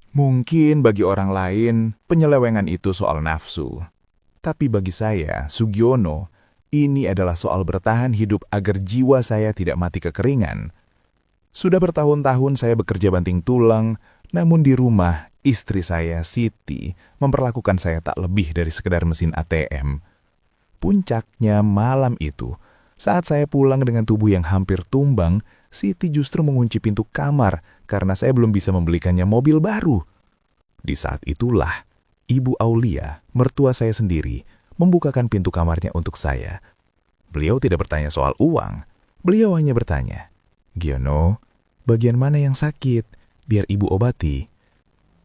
Mungkin bagi orang lain, penyelewengan itu soal nafsu. Tapi bagi saya, Sugiono, ini adalah soal bertahan hidup agar jiwa saya tidak mati kekeringan. Sudah bertahun-tahun saya bekerja banting tulang, namun di rumah, istri saya, Siti, memperlakukan saya tak lebih dari sekedar mesin ATM. Puncaknya malam itu, saat saya pulang dengan tubuh yang hampir tumbang, Siti justru mengunci pintu kamar karena saya belum bisa membelikannya mobil baru. Di saat itulah, Ibu Aulia, mertua saya sendiri, membukakan pintu kamarnya untuk saya. Beliau tidak bertanya soal uang. Beliau hanya bertanya, "Giono, bagian mana yang sakit? Biar ibu obati."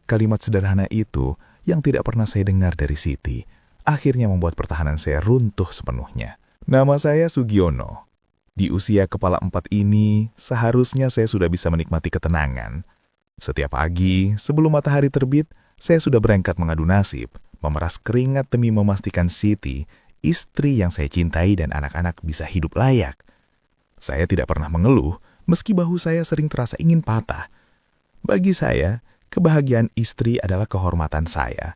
Kalimat sederhana itu yang tidak pernah saya dengar dari Siti, akhirnya membuat pertahanan saya runtuh sepenuhnya. Nama saya Sugiono. Di usia kepala 4 ini, seharusnya saya sudah bisa menikmati ketenangan. Setiap pagi, sebelum matahari terbit, saya sudah berangkat mengadu nasib, memeras keringat demi memastikan Siti, istri yang saya cintai dan anak-anak bisa hidup layak. Saya tidak pernah mengeluh, meski bahu saya sering terasa ingin patah. Bagi saya, kebahagiaan istri adalah kehormatan saya.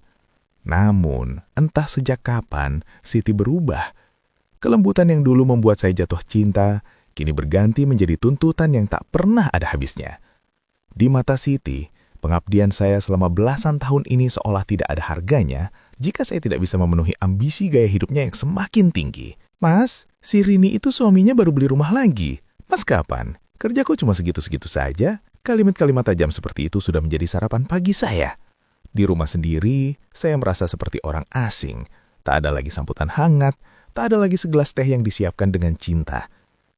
Namun, entah sejak kapan Siti berubah. Kelembutan yang dulu membuat saya jatuh cinta, kini berganti menjadi tuntutan yang tak pernah ada habisnya. Di mata Siti, pengabdian saya selama belasan tahun ini seolah tidak ada harganya jika saya tidak bisa memenuhi ambisi gaya hidupnya yang semakin tinggi. "Mas, si Rini itu suaminya baru beli rumah lagi. Mas kapan? Kerjaku cuma segitu-segitu saja." Kalimat-kalimat tajam seperti itu sudah menjadi sarapan pagi saya. Di rumah sendiri, saya merasa seperti orang asing. Tak ada lagi sambutan hangat, tak ada lagi segelas teh yang disiapkan dengan cinta.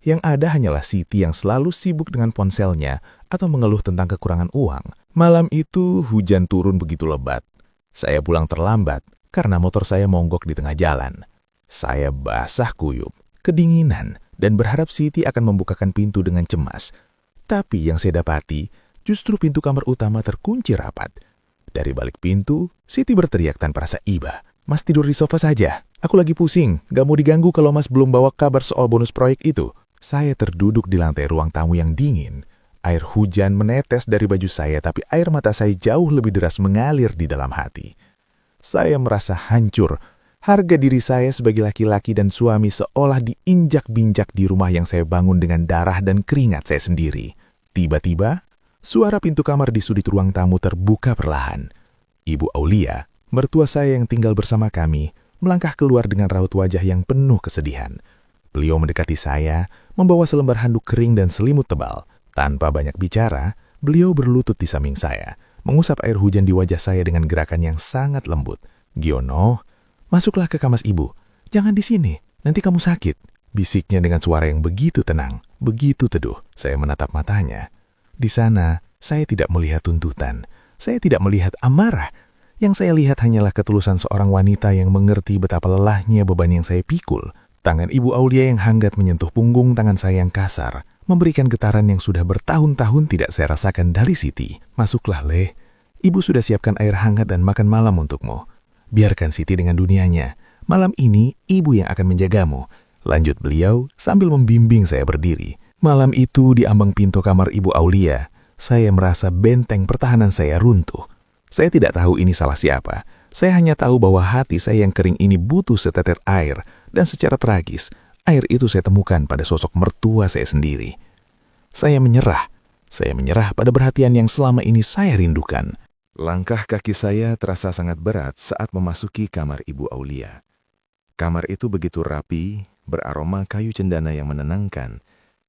Yang ada hanyalah Siti yang selalu sibuk dengan ponselnya atau mengeluh tentang kekurangan uang. Malam itu hujan turun begitu lebat. Saya pulang terlambat karena motor saya monggok di tengah jalan. Saya basah kuyup, kedinginan, dan berharap Siti akan membukakan pintu dengan cemas. Tapi yang saya dapati, justru pintu kamar utama terkunci rapat. Dari balik pintu, Siti berteriak tanpa rasa iba. "Mas tidur di sofa saja. Aku lagi pusing. Gak mau diganggu kalau Mas belum bawa kabar soal bonus proyek itu." Saya terduduk di lantai ruang tamu yang dingin. Air hujan menetes dari baju saya, tapi air mata saya jauh lebih deras mengalir di dalam hati. Saya merasa hancur. Harga diri saya sebagai laki-laki dan suami seolah diinjak-binjak di rumah yang saya bangun dengan darah dan keringat saya sendiri. Tiba-tiba, suara pintu kamar di sudut ruang tamu terbuka perlahan. Ibu Aulia, mertua saya yang tinggal bersama kami, melangkah keluar dengan raut wajah yang penuh kesedihan. Beliau mendekati saya, membawa selembar handuk kering dan selimut tebal. Tanpa banyak bicara, beliau berlutut di samping saya, mengusap air hujan di wajah saya dengan gerakan yang sangat lembut. "Giono, masuklah ke kamar ibu. Jangan di sini, nanti kamu sakit." Bisiknya dengan suara yang begitu tenang, begitu teduh. Saya menatap matanya. Di sana, saya tidak melihat tuntutan. Saya tidak melihat amarah. Yang saya lihat hanyalah ketulusan seorang wanita yang mengerti betapa lelahnya beban yang saya pikul. Tangan Ibu Aulia yang hangat menyentuh punggung tangan saya yang kasar, memberikan getaran yang sudah bertahun-tahun tidak saya rasakan dari Siti. "Masuklah, Le. Ibu sudah siapkan air hangat dan makan malam untukmu. Biarkan Siti dengan dunianya. Malam ini, ibu yang akan menjagamu." Lanjut beliau sambil membimbing saya berdiri. Malam itu di ambang pintu kamar Ibu Aulia, saya merasa benteng pertahanan saya runtuh. Saya tidak tahu ini salah siapa. Saya hanya tahu bahwa hati saya yang kering ini butuh setetes air, dan secara tragis, air itu saya temukan pada sosok mertua saya sendiri. Saya menyerah pada perhatian yang selama ini saya rindukan. Langkah kaki saya terasa sangat berat saat memasuki kamar Ibu Aulia. Kamar itu begitu rapi, beraroma kayu cendana yang menenangkan.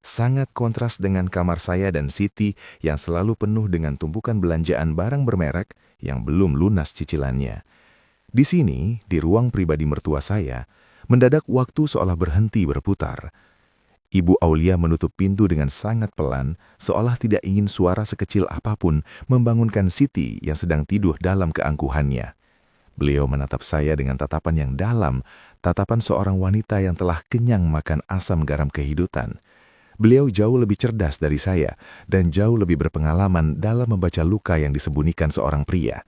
Sangat kontras dengan kamar saya dan Siti yang selalu penuh dengan tumpukan belanjaan barang bermerek yang belum lunas cicilannya. Di sini, di ruang pribadi mertua saya, mendadak waktu seolah berhenti berputar. Ibu Aulia menutup pintu dengan sangat pelan, seolah tidak ingin suara sekecil apapun membangunkan Siti yang sedang tidur dalam keangkuhannya. Beliau menatap saya dengan tatapan yang dalam, tatapan seorang wanita yang telah kenyang makan asam garam kehidupan. Beliau jauh lebih cerdas dari saya dan jauh lebih berpengalaman dalam membaca luka yang disembunyikan seorang pria.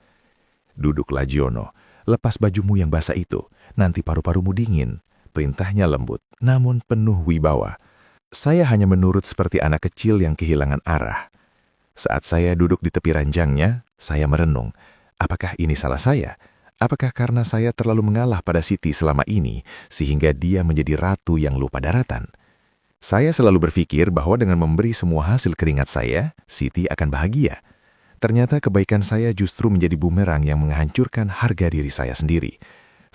"Duduklah, Giono. Lepas bajumu yang basah itu, nanti paru-parumu dingin." Perintahnya lembut, namun penuh wibawa. Saya hanya menurut seperti anak kecil yang kehilangan arah. Saat saya duduk di tepi ranjangnya, Saya merenung, apakah ini salah saya? Apakah karena saya terlalu mengalah pada Siti selama ini, sehingga dia menjadi ratu yang lupa daratan? Saya selalu berpikir bahwa dengan memberi semua hasil keringat saya, Siti akan bahagia. Ternyata kebaikan saya justru menjadi bumerang yang menghancurkan harga diri saya sendiri.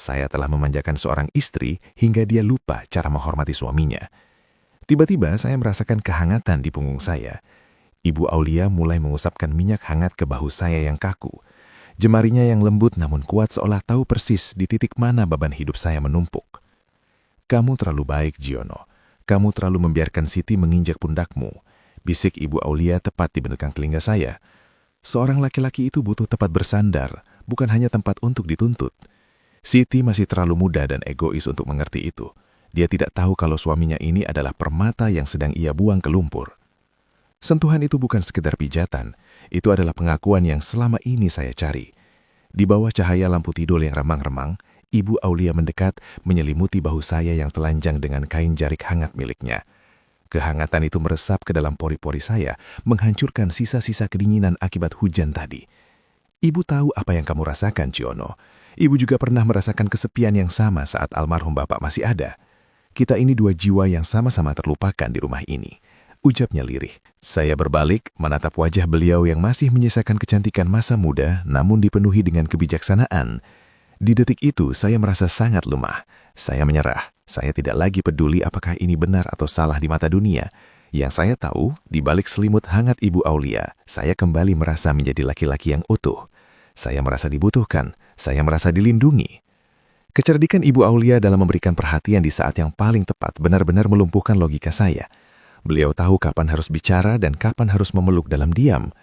Saya telah memanjakan seorang istri hingga dia lupa cara menghormati suaminya. Tiba-tiba saya merasakan kehangatan di punggung saya. Ibu Aulia mulai mengusapkan minyak hangat ke bahu saya yang kaku. Jemarinya yang lembut namun kuat seolah tahu persis di titik mana beban hidup saya menumpuk. "Kamu terlalu baik, Giono. Kamu terlalu membiarkan Siti menginjak pundakmu," bisik Ibu Aulia tepat di belakang telinga saya. Seorang laki-laki itu butuh tempat bersandar, bukan hanya tempat untuk dituntut. Siti masih terlalu muda dan egois untuk mengerti itu. Dia tidak tahu kalau suaminya ini adalah permata yang sedang ia buang ke lumpur. Sentuhan itu bukan sekedar pijatan, itu adalah pengakuan yang selama ini saya cari. Di bawah cahaya lampu tidur yang remang-remang, Ibu Aulia mendekat, menyelimuti bahu saya yang telanjang dengan kain jarik hangat miliknya. Kehangatan itu meresap ke dalam pori-pori saya, menghancurkan sisa-sisa kedinginan akibat hujan tadi. "Ibu tahu apa yang kamu rasakan, Giono. Ibu juga pernah merasakan kesepian yang sama saat almarhum Bapak masih ada. Kita ini dua jiwa yang sama-sama terlupakan di rumah ini," ucapnya lirih. Saya berbalik, menatap wajah beliau yang masih menyisakan kecantikan masa muda, namun dipenuhi dengan kebijaksanaan. Di detik itu, saya merasa sangat lemah. Saya menyerah. Saya tidak lagi peduli apakah ini benar atau salah di mata dunia. Yang saya tahu, di balik selimut hangat Ibu Aulia, saya kembali merasa menjadi laki-laki yang utuh. Saya merasa dibutuhkan. Saya merasa dilindungi. Kecerdikan Ibu Aulia dalam memberikan perhatian di saat yang paling tepat benar-benar melumpuhkan logika saya. Beliau tahu kapan harus bicara dan kapan harus memeluk dalam diam.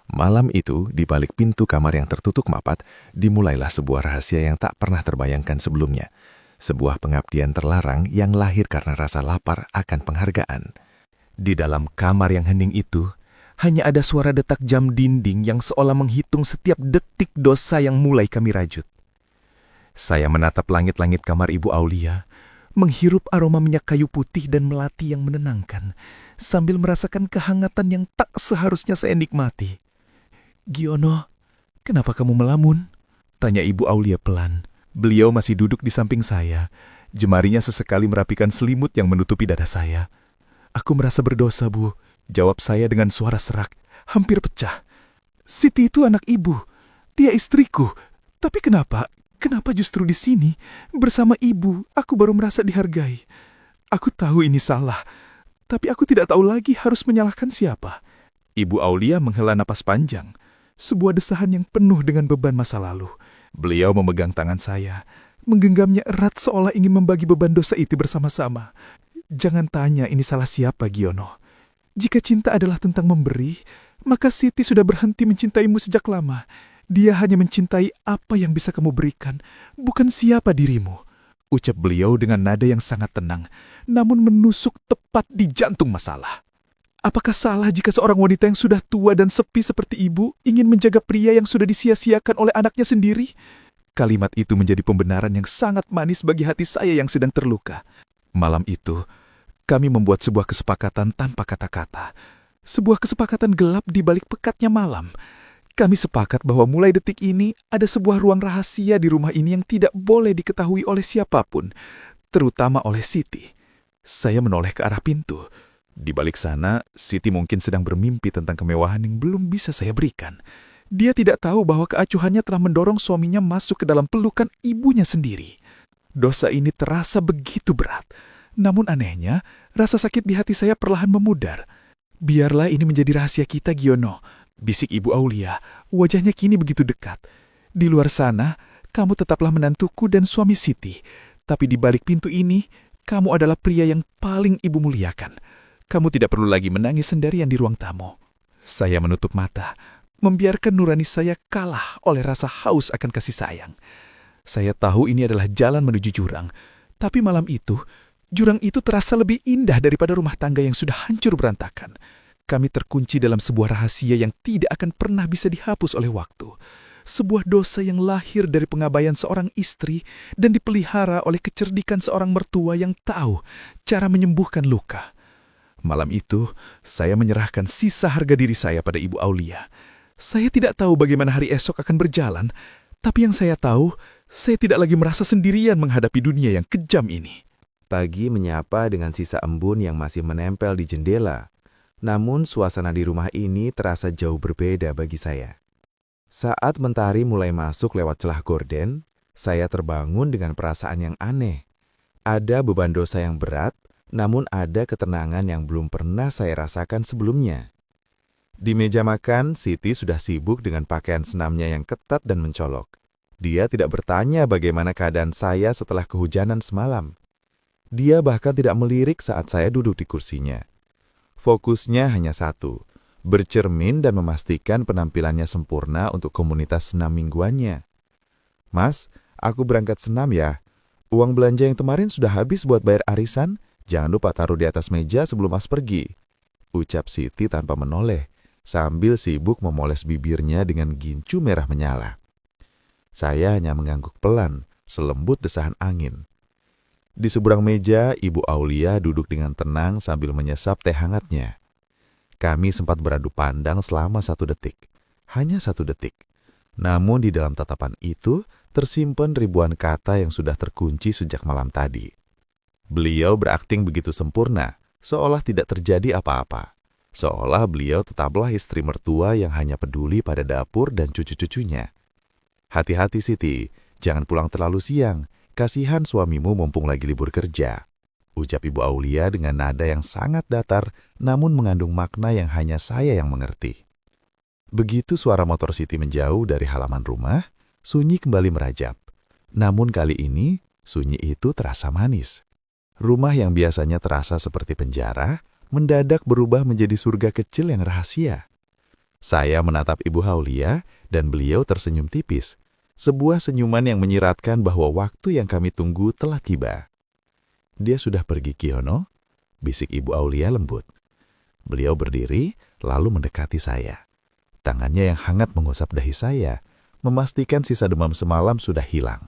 Malam itu, di balik pintu kamar yang tertutup mapat, dimulailah sebuah rahasia yang tak pernah terbayangkan sebelumnya. Sebuah pengabdian terlarang yang lahir karena rasa lapar akan penghargaan. Di dalam kamar yang hening itu, hanya ada suara detak jam dinding yang seolah menghitung setiap detik dosa yang mulai kami rajut. Saya menatap langit-langit kamar Ibu Aulia, menghirup aroma minyak kayu putih dan melati yang menenangkan, sambil merasakan kehangatan yang tak seharusnya saya nikmati. "Giono, kenapa kamu melamun?" tanya Ibu Aulia pelan. Beliau masih duduk di samping saya. Jemarinya sesekali merapikan selimut yang menutupi dada saya. "Aku merasa berdosa, Bu," jawab saya dengan suara serak, hampir pecah. "Siti itu anak ibu. Dia istriku. Tapi kenapa justru di sini, bersama ibu, aku baru merasa dihargai? Aku tahu ini salah, tapi aku tidak tahu lagi harus menyalahkan siapa." Ibu Aulia menghela napas panjang, sebuah desahan yang penuh dengan beban masa lalu. Beliau memegang tangan saya, menggenggamnya erat seolah ingin membagi beban dosa itu bersama-sama. "Jangan tanya ini salah siapa, Giono. Jika cinta adalah tentang memberi, maka Siti sudah berhenti mencintaimu sejak lama. Dia hanya mencintai apa yang bisa kamu berikan, bukan siapa dirimu," ucap beliau dengan nada yang sangat tenang, namun menusuk tepat di jantung masalah. "Apakah salah jika seorang wanita yang sudah tua dan sepi seperti ibu ingin menjaga pria yang sudah disia-siakan oleh anaknya sendiri?" Kalimat itu menjadi pembenaran yang sangat manis bagi hati saya yang sedang terluka. Malam itu, kami membuat sebuah kesepakatan tanpa kata-kata. Sebuah kesepakatan gelap di balik pekatnya malam. Kami sepakat bahwa mulai detik ini ada sebuah ruang rahasia di rumah ini yang tidak boleh diketahui oleh siapapun, terutama oleh Siti. Saya menoleh ke arah pintu. Di balik sana, Siti mungkin sedang bermimpi tentang kemewahan yang belum bisa saya berikan. Dia tidak tahu bahwa keacuhannya telah mendorong suaminya masuk ke dalam pelukan ibunya sendiri. Dosa ini terasa begitu berat. Namun anehnya, rasa sakit di hati saya perlahan memudar. "Biarlah ini menjadi rahasia kita, Giono," bisik Ibu Aulia, wajahnya kini begitu dekat. "Di luar sana, kamu tetaplah menantuku dan suami Siti. Tapi di balik pintu ini, kamu adalah pria yang paling ibu muliakan. Kamu tidak perlu lagi menangis sendirian di ruang tamu." Saya menutup mata, membiarkan nurani saya kalah oleh rasa haus akan kasih sayang. Saya tahu ini adalah jalan menuju jurang, tapi malam itu, jurang itu terasa lebih indah daripada rumah tangga yang sudah hancur berantakan. Kami terkunci dalam sebuah rahasia yang tidak akan pernah bisa dihapus oleh waktu. Sebuah dosa yang lahir dari pengabaian seorang istri dan dipelihara oleh kecerdikan seorang mertua yang tahu cara menyembuhkan luka. Malam itu, saya menyerahkan sisa harga diri saya pada Ibu Aulia. Saya tidak tahu bagaimana hari esok akan berjalan, tapi yang saya tahu, saya tidak lagi merasa sendirian menghadapi dunia yang kejam ini. Pagi menyapa dengan sisa embun yang masih menempel di jendela. Namun suasana di rumah ini terasa jauh berbeda bagi saya. Saat mentari mulai masuk lewat celah gorden, saya terbangun dengan perasaan yang aneh. Ada beban dosa yang berat, namun ada ketenangan yang belum pernah saya rasakan sebelumnya. Di meja makan, Siti sudah sibuk dengan pakaian senamnya yang ketat dan mencolok. Dia tidak bertanya bagaimana keadaan saya setelah kehujanan semalam. Dia bahkan tidak melirik saat saya duduk di kursinya. Fokusnya hanya satu, bercermin dan memastikan penampilannya sempurna untuk komunitas senam mingguannya. "Mas, aku berangkat senam ya. Uang belanja yang kemarin sudah habis buat bayar arisan. Jangan lupa taruh di atas meja sebelum Mas pergi," ucap Siti tanpa menoleh, sambil sibuk memoles bibirnya dengan gincu merah menyala. Saya hanya mengangguk pelan, selembut desahan angin. Di seberang meja, Ibu Aulia duduk dengan tenang sambil menyesap teh hangatnya. Kami sempat beradu pandang selama 1 detik. Hanya 1 detik. Namun di dalam tatapan itu, tersimpan ribuan kata yang sudah terkunci sejak malam tadi. Beliau berakting begitu sempurna, seolah tidak terjadi apa-apa. Seolah beliau tetaplah istri mertua yang hanya peduli pada dapur dan cucu-cucunya. "Hati-hati Siti, jangan pulang terlalu siang. Kasihan suamimu mumpung lagi libur kerja," ucap Ibu Aulia dengan nada yang sangat datar, namun mengandung makna yang hanya saya yang mengerti. Begitu suara motor Siti menjauh dari halaman rumah, sunyi kembali merajap. Namun kali ini, sunyi itu terasa manis. Rumah yang biasanya terasa seperti penjara, mendadak berubah menjadi surga kecil yang rahasia. Saya menatap Ibu Aulia dan beliau tersenyum tipis. Sebuah senyuman yang menyiratkan bahwa waktu yang kami tunggu telah tiba. "Dia sudah pergi, Kiono," bisik Ibu Aulia lembut. Beliau berdiri, lalu mendekati saya. Tangannya yang hangat mengusap dahi saya, memastikan sisa demam semalam sudah hilang.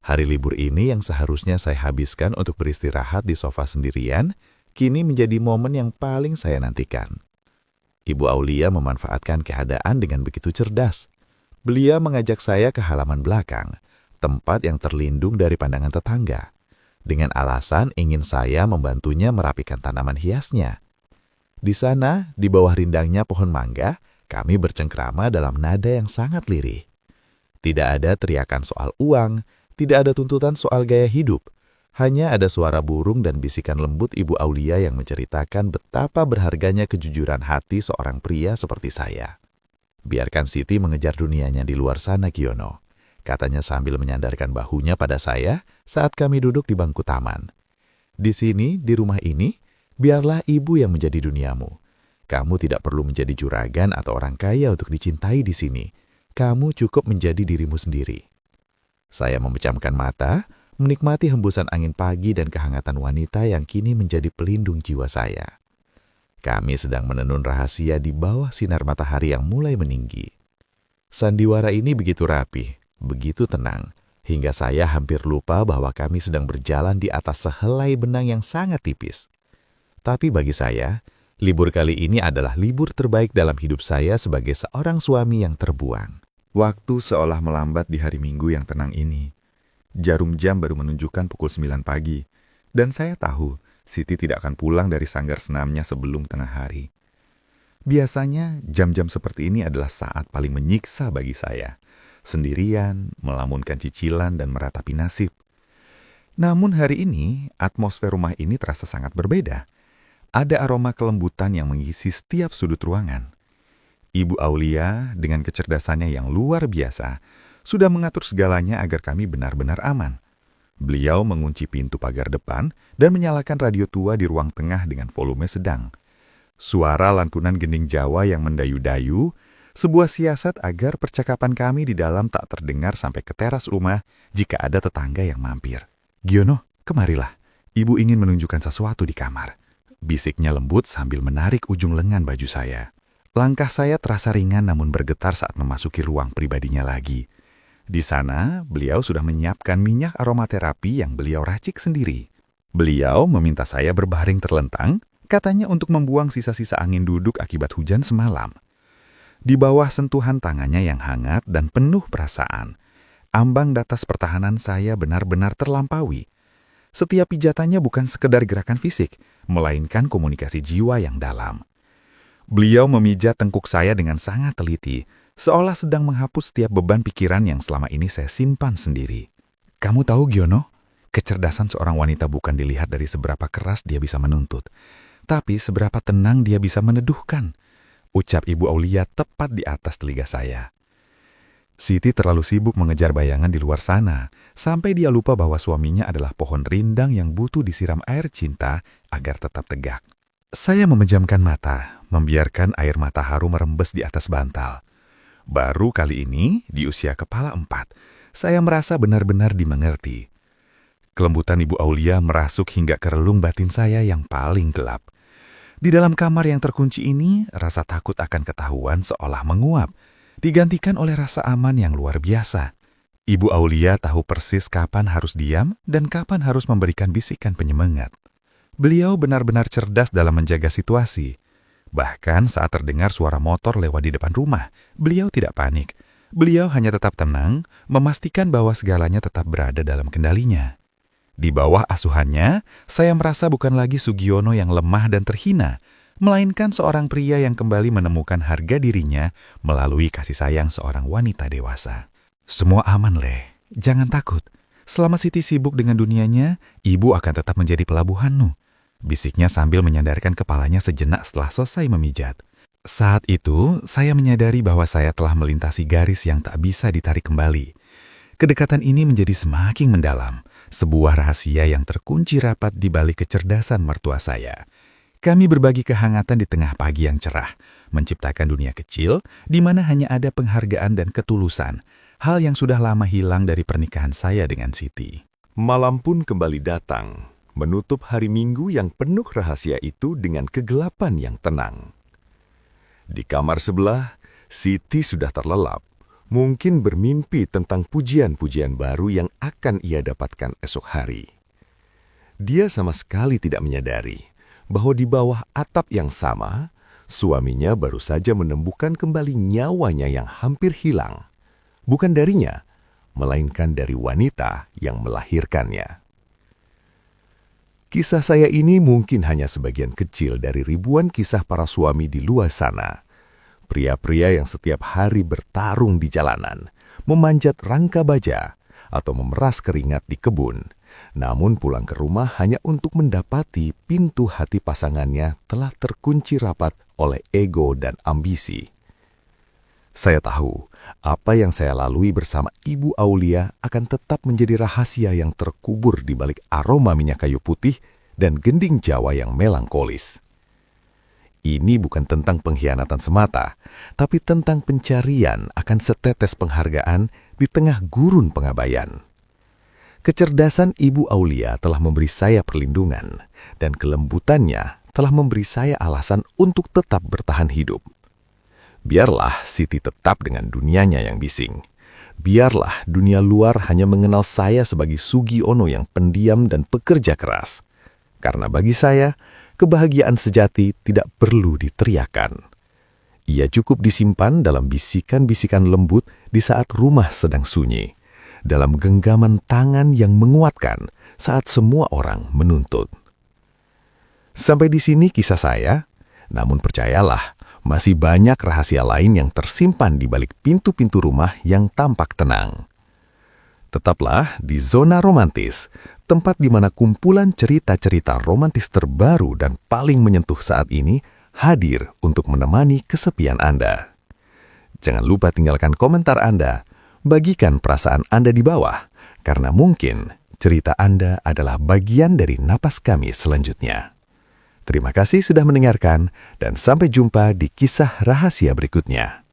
Hari libur ini yang seharusnya saya habiskan untuk beristirahat di sofa sendirian, kini menjadi momen yang paling saya nantikan. Ibu Aulia memanfaatkan keadaan dengan begitu cerdas. Beliau mengajak saya ke halaman belakang, tempat yang terlindung dari pandangan tetangga, dengan alasan ingin saya membantunya merapikan tanaman hiasnya. Di sana, di bawah rindangnya pohon mangga, kami bercengkrama dalam nada yang sangat lirih. Tidak ada teriakan soal uang, tidak ada tuntutan soal gaya hidup. Hanya ada suara burung dan bisikan lembut Ibu Aulia yang menceritakan betapa berharganya kejujuran hati seorang pria seperti saya. "Biarkan Siti mengejar dunianya di luar sana, Kiono," katanya sambil menyandarkan bahunya pada saya saat kami duduk di bangku taman. "Di sini, di rumah ini, biarlah ibu yang menjadi duniamu. Kamu tidak perlu menjadi juragan atau orang kaya untuk dicintai di sini. Kamu cukup menjadi dirimu sendiri." Saya memejamkan mata, menikmati hembusan angin pagi dan kehangatan wanita yang kini menjadi pelindung jiwa saya. Kami sedang menenun rahasia di bawah sinar matahari yang mulai meninggi. Sandiwara ini begitu rapi, begitu tenang, hingga saya hampir lupa bahwa kami sedang berjalan di atas sehelai benang yang sangat tipis. Tapi bagi saya, libur kali ini adalah libur terbaik dalam hidup saya sebagai seorang suami yang terbuang. Waktu seolah melambat di hari Minggu yang tenang ini. Jarum jam baru menunjukkan pukul 9 pagi, dan saya tahu Siti tidak akan pulang dari sanggar senamnya sebelum tengah hari. Biasanya, jam-jam seperti ini adalah saat paling menyiksa bagi saya. Sendirian, melamunkan cicilan dan meratapi nasib. Namun hari ini, atmosfer rumah ini terasa sangat berbeda. Ada aroma kelembutan yang mengisi setiap sudut ruangan. Ibu Aulia, dengan kecerdasannya yang luar biasa, sudah mengatur segalanya agar kami benar-benar aman. Beliau mengunci pintu pagar depan dan menyalakan radio tua di ruang tengah dengan volume sedang. Suara lantunan gending Jawa yang mendayu-dayu, sebuah siasat agar percakapan kami di dalam tak terdengar sampai ke teras rumah jika ada tetangga yang mampir. "Giono, kemarilah. Ibu ingin menunjukkan sesuatu di kamar," bisiknya lembut sambil menarik ujung lengan baju saya. Langkah saya terasa ringan namun bergetar saat memasuki ruang pribadinya lagi. Di sana, beliau sudah menyiapkan minyak aromaterapi yang beliau racik sendiri. Beliau meminta saya berbaring terlentang, katanya untuk membuang sisa-sisa angin duduk akibat hujan semalam. Di bawah sentuhan tangannya yang hangat dan penuh perasaan, ambang batas pertahanan saya benar-benar terlampaui. Setiap pijatannya bukan sekedar gerakan fisik, melainkan komunikasi jiwa yang dalam. Beliau memijat tengkuk saya dengan sangat teliti, seolah sedang menghapus setiap beban pikiran yang selama ini saya simpan sendiri. Kamu tahu, Giono, kecerdasan seorang wanita bukan dilihat dari seberapa keras dia bisa menuntut, tapi seberapa tenang dia bisa meneduhkan, ucap Ibu Aulia tepat di atas telinga saya. Siti terlalu sibuk mengejar bayangan di luar sana, sampai dia lupa bahwa suaminya adalah pohon rindang yang butuh disiram air cinta agar tetap tegak. Saya memejamkan mata, membiarkan air mata haru merembes di atas bantal. Baru kali ini, di usia kepala 4, saya merasa benar-benar dimengerti. Kelembutan Ibu Aulia merasuk hingga ke relung batin saya yang paling gelap. Di dalam kamar yang terkunci ini, rasa takut akan ketahuan seolah menguap, digantikan oleh rasa aman yang luar biasa. Ibu Aulia tahu persis kapan harus diam dan kapan harus memberikan bisikan penyemangat. Beliau benar-benar cerdas dalam menjaga situasi. Bahkan saat terdengar suara motor lewat di depan rumah, beliau tidak panik. Beliau hanya tetap tenang, memastikan bahwa segalanya tetap berada dalam kendalinya. Di bawah asuhannya, saya merasa bukan lagi Sugiono yang lemah dan terhina, melainkan seorang pria yang kembali menemukan harga dirinya melalui kasih sayang seorang wanita dewasa. Semua aman, Leh. Jangan takut. Selama Siti sibuk dengan dunianya, ibu akan tetap menjadi pelabuhanmu, bisiknya sambil menyandarkan kepalanya sejenak setelah selesai memijat. Saat itu, saya menyadari bahwa saya telah melintasi garis yang tak bisa ditarik kembali. Kedekatan ini menjadi semakin mendalam, sebuah rahasia yang terkunci rapat di balik kecerdasan mertua saya. Kami berbagi kehangatan di tengah pagi yang cerah, menciptakan dunia kecil di mana hanya ada penghargaan dan ketulusan, hal yang sudah lama hilang dari pernikahan saya dengan Siti. Malam pun kembali datang, menutup hari Minggu yang penuh rahasia itu dengan kegelapan yang tenang. Di kamar sebelah, Siti sudah terlelap, mungkin bermimpi tentang pujian-pujian baru yang akan ia dapatkan esok hari. Dia sama sekali tidak menyadari bahwa di bawah atap yang sama, suaminya baru saja menemukan kembali nyawanya yang hampir hilang. Bukan darinya, melainkan dari wanita yang melahirkannya. Kisah saya ini mungkin hanya sebagian kecil dari ribuan kisah para suami di luar sana. Pria-pria yang setiap hari bertarung di jalanan, memanjat rangka baja, atau memeras keringat di kebun, namun pulang ke rumah hanya untuk mendapati pintu hati pasangannya telah terkunci rapat oleh ego dan ambisi. Saya tahu apa yang saya lalui bersama Ibu Aulia akan tetap menjadi rahasia yang terkubur di balik aroma minyak kayu putih dan gending Jawa yang melankolis. Ini bukan tentang pengkhianatan semata, tapi tentang pencarian akan setetes penghargaan di tengah gurun pengabaian. Kecerdasan Ibu Aulia telah memberi saya perlindungan, dan kelembutannya telah memberi saya alasan untuk tetap bertahan hidup. Biarlah Siti tetap dengan dunianya yang bising. Biarlah dunia luar hanya mengenal saya sebagai Sugiono yang pendiam dan pekerja keras. Karena bagi saya, kebahagiaan sejati tidak perlu diteriakan. Ia cukup disimpan dalam bisikan-bisikan lembut di saat rumah sedang sunyi, dalam genggaman tangan yang menguatkan saat semua orang menuntut. Sampai di sini kisah saya, namun percayalah, masih banyak rahasia lain yang tersimpan di balik pintu-pintu rumah yang tampak tenang. Tetaplah di Zona Romantis, tempat di mana kumpulan cerita-cerita romantis terbaru dan paling menyentuh saat ini hadir untuk menemani kesepian Anda. Jangan lupa tinggalkan komentar Anda, bagikan perasaan Anda di bawah, karena mungkin cerita Anda adalah bagian dari napas kami selanjutnya. Terima kasih sudah mendengarkan, dan sampai jumpa di kisah rahasia berikutnya.